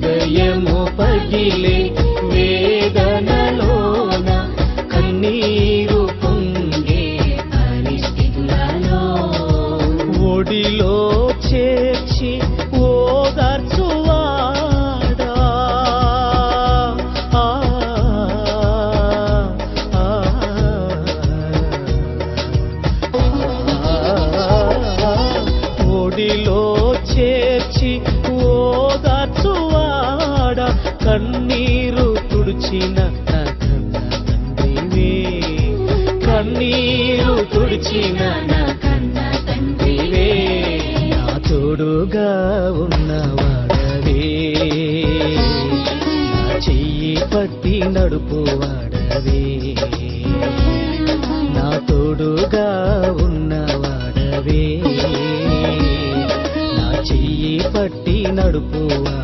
హృదయము పగిలే వేదనలోన కన్నీరు పొంగే పరిస్థితులలో ఒడిలో చేర్చి ఓదార్చువాడా ఒడిలో చేర్చి ఓదార్చువాడా కన్నీరు తుడిచిన నా కన్న తండ్రివే కన్నీరు తుడిచిన నా కన్న తండ్రివే నా తోడుగా ఉన్నవాడవే నా చెయ్యి పట్టి నడుపువాడవే నా తోడుగా ఉన్నవాడవే నా చెయ్యి పట్టి నడుపువాడవే